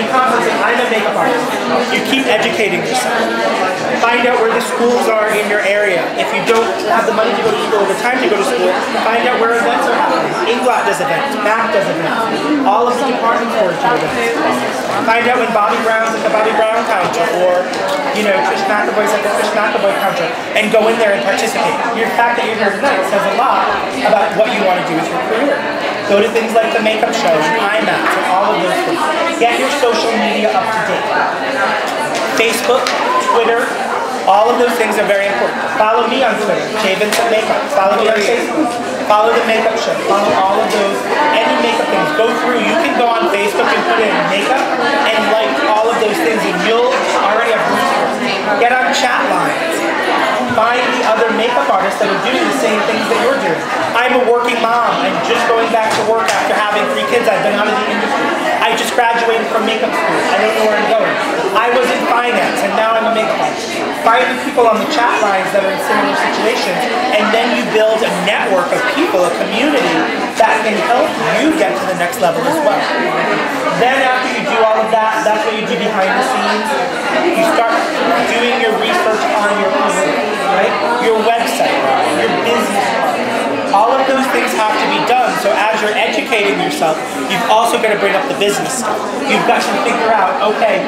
You constantly say, I'm a makeup artist. You keep educating yourself. Find out where the schools are in your area. If you don't have the money to go to school, the time to go to school, find out where events are happening. Inglot does events, MAC does events, all of the department stores do events. Find out when Bobby Brown's at the Bobby Brown counter, or Trish McAvoy's at the Trish McAvoy counter, and go in there and participate. The fact that you're here tonight says a lot about what you want to do with your career. Go to things like the makeup show and IMAX and all of those things. Get your social media up to date. Facebook, Twitter, all of those things are very important. Follow me on Twitter, Vincent Makeup. Follow me on Facebook. Follow the makeup show. Follow all of those, any makeup things. Go through. You can go on Facebook and put in makeup and like all of those things, and you'll already have resources. Get on chat lines. Find the other makeup artists that are doing the same things that you're doing. I'm a working mom. I'm just going back to work after having 3 kids. I've been out of the industry. I just graduated from makeup school. I don't know where I'm going. I was in finance, and now I'm a makeup artist. Find the people on the chat lines that are in similar situations, and then you build a network of people, a community that can help you get to the next level as well. Then after you do all of that, that's what you do behind the scenes. You start doing your research on your career, right? Your website, your business card. All of those things have to be done. So as you're educating yourself, you've also got to bring up the business stuff. You've got to figure out, okay,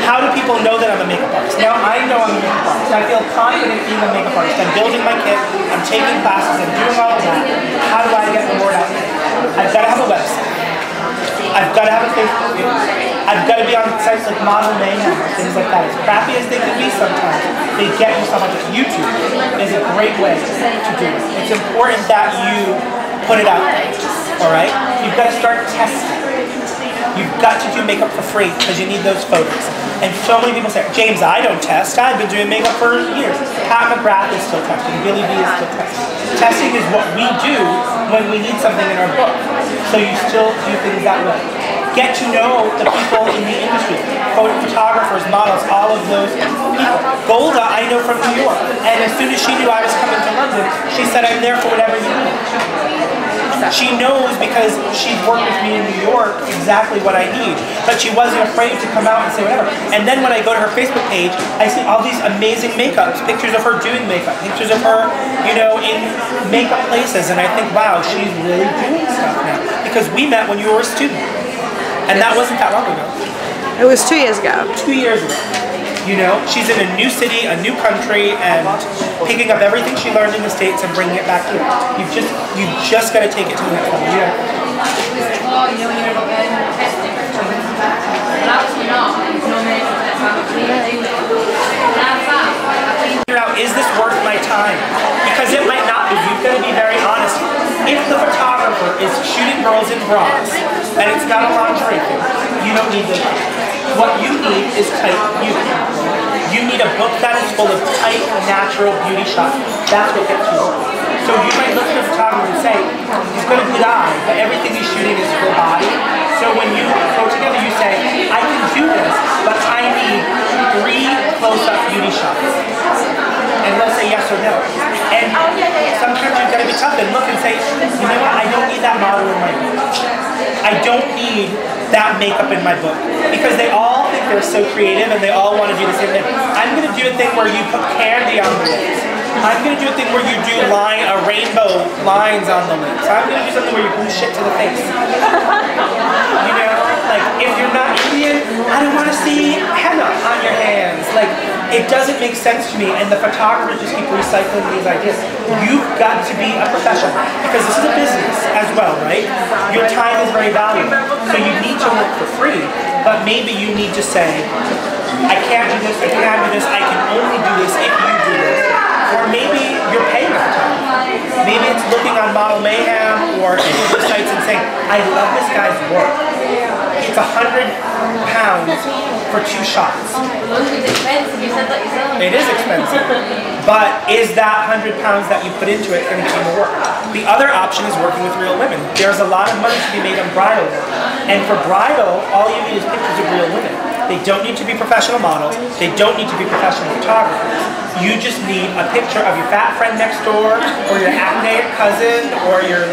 how do people know that I'm a makeup artist? Now I know I'm a makeup artist. I feel confident being a makeup artist. I'm building my kit, I'm taking classes, I'm doing all of that. How do I get the word out there? I've got to have a website. I've got to have a Facebook page. I've got to be on sites like Model Mayhem, things like that. As crappy as they can be sometimes, they get you something like YouTube is a great way to do it. It's important that you put it out there, alright? You've got to start testing. You've got to do makeup for free because you need those photos. And so many people say, James, I don't test. I've been doing makeup for years. Pat McGrath is still testing. Billy B is still testing. Testing is what we do when we need something in our book. So you still do things that way. Get to know the people in the industry. Photographers, models, all of those people. Golda, I know from New York. And as soon as she knew I was coming to London, she said, I'm there for whatever you need. She knows because she's worked with me in New York exactly what I need. But she wasn't afraid to come out and say whatever. And then when I go to her Facebook page, I see all these amazing makeups, pictures of her doing makeup, pictures of her, in makeup places. And I think, wow, she's really doing stuff now. Because we met when you were a student. And that wasn't that long ago. It was 2 years ago. 2 years ago. She's in a new city, a new country, and picking up everything she learned in the States and bringing it back here. You've just got to take it to the next level. Figure out, is this worth my time? Because it might not be. You've got to be very honest. If the photographer is shooting girls in bras and it's not a lingerie thing, you don't need this. What you need is tight beauty. You need a book that is full of tight, natural beauty shots. That's what gets you. So you might look at a photographer and say, he's got a good eye, but everything he's shooting is full body. So when you go together, you say, I can do this, but I need 3 close-up beauty shots. And they'll say yes or no. And sometimes you've got to be tough and look and say, you know what, I don't need that model in my book. I don't need that makeup in my book. Because they all think they're so creative and they all want to do the same thing. I'm going to do a thing where you put candy on the lips. I'm going to do a thing where you do rainbow lines on the lips. I'm going to do something where you glue shit to the face. Like, if you're not Indian, I don't want to see henna on your hands. Like, it doesn't make sense to me, and the photographers just keep recycling these ideas. You've got to be a professional, because this is a business as well, right? Your time is very valuable, so you need to work for free, but maybe you need to say, I can't do this, I can't do this, I can only do this if you do this. Or maybe you're paying for time. Maybe it's looking on Model Mayhem or any of those sites and saying, I love this guy's work. It's £100 for 2 shots. It is expensive. But is that £100 that you put into it going to give you more work? The other option is working with real women. There's a lot of money to be made on bridal work. And for bridal, all you need is pictures of real women. They don't need to be professional models. They don't need to be professional photographers. You just need a picture of your fat friend next door, or your acne cousin, or your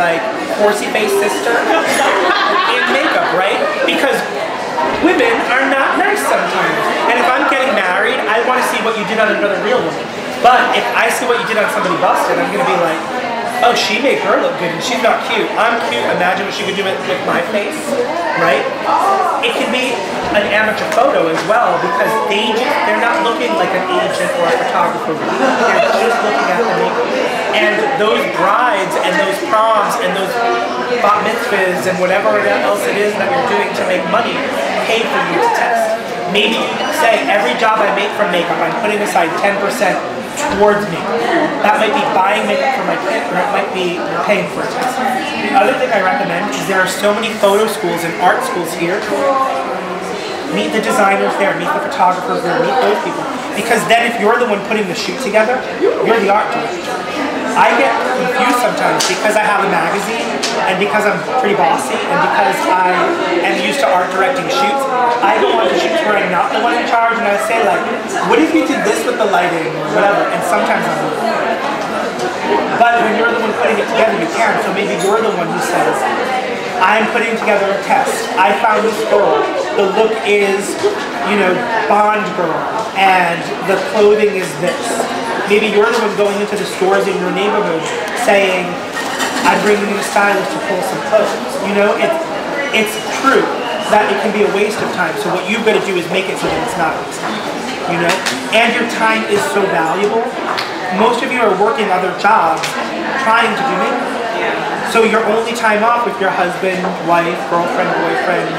horsey-faced sister in makeup, right? Because women are not nice sometimes. And if I'm getting married, I want to see what you did on another real woman. But if I see what you did on somebody busted, I'm going to be like, oh, she made her look good and she's not cute. I'm cute. Imagine what she could do with my face, right? It can be an amateur photo as well because they're not looking like an agent or a photographer. They're just looking at the makeup. And those brides and those proms and those bat mitzvahs and whatever else it is that you're doing to make money pay for you to test. Maybe you say every job I make from makeup, I'm putting aside 10% towards me. That might be buying makeup for my kid, or it might be paying for a test. The other thing I recommend is there are so many photo schools and art schools here. Meet the designers there, meet the photographers there, meet those people. Because then if you're the one putting the shoot together, you're the art director. I get confused sometimes because I have a magazine and because I'm pretty bossy and because I am used to art directing shoots. I go on to shoots where I'm not the one in charge and I say like, what if you did this with the lighting or whatever, and sometimes I'm not. But when you're the one putting it together, you can, so maybe you're the one who says, I'm putting together a test. I found this girl. The look is, Bond girl, and the clothing is this. Maybe you're the one going into the stores in your neighborhood saying, I'm bringing in a stylist to pull some clothes. It's true that it can be a waste of time. So what you've got to do is make it so that it's not a waste of time. And your time is so valuable. Most of you are working other jobs trying to do makeup. So your only time off with your husband, wife, girlfriend, boyfriend,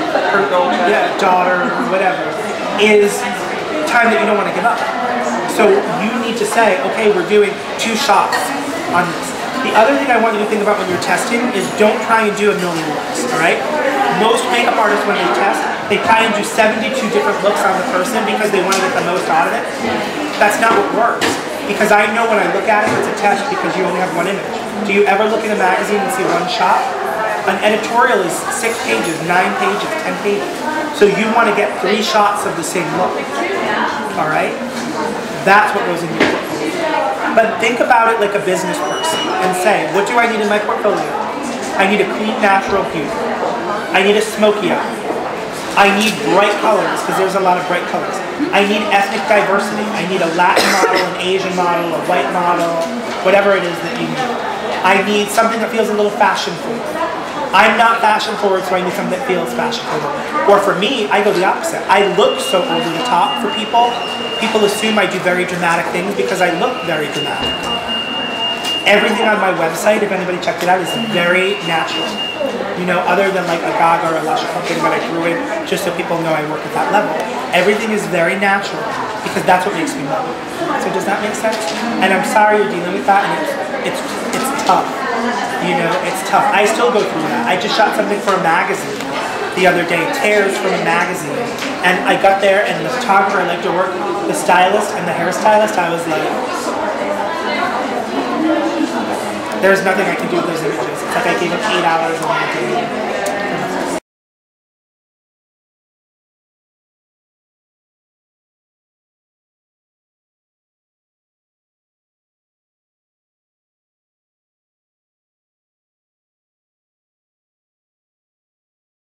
daughter, whatever, is time that you don't want to give up. So you need to say, okay, we're doing 2 shots on this. The other thing I want you to think about when you're testing is don't try and do a million looks, all right? Most makeup artists, when they test, they try and do 72 different looks on the person because they want to get the most out of it. That's not what works. Because I know when I look at it, it's a test because you only have one image. Do you ever look in a magazine and see one shot? An editorial is 6 pages, 9 pages, 10 pages. So you want to get 3 shots of the same look, all right? That's what goes in your portfolio. But think about it like a business person and say, what do I need in my portfolio? I need a clean, natural beauty. I need a smoky eye. I need bright colors, because there's a lot of bright colors. I need ethnic diversity. I need a Latin model, an Asian model, a white model, whatever it is that you need. I need something that feels a little fashion forward. I'm not fashion forward, so I need something that feels fashion forward. Or for me, I go the opposite. I look so over the top for people. People assume I do very dramatic things because I look very dramatic. Everything on my website, if anybody checked it out, is very natural. Other than like a Gaga or a Lush or something that I threw in just so people know I work at that level. Everything is very natural because that's what makes me money. So does that make sense? And I'm sorry you're dealing with that, and it's tough. It's tough. I still go through that. I just shot something for a magazine the other day, tears from a magazine, and I got there and the photographer I like to work, the stylist and the hairstylist, I was like, there's nothing I can do with those images. It's like I gave them 8 hours on my day.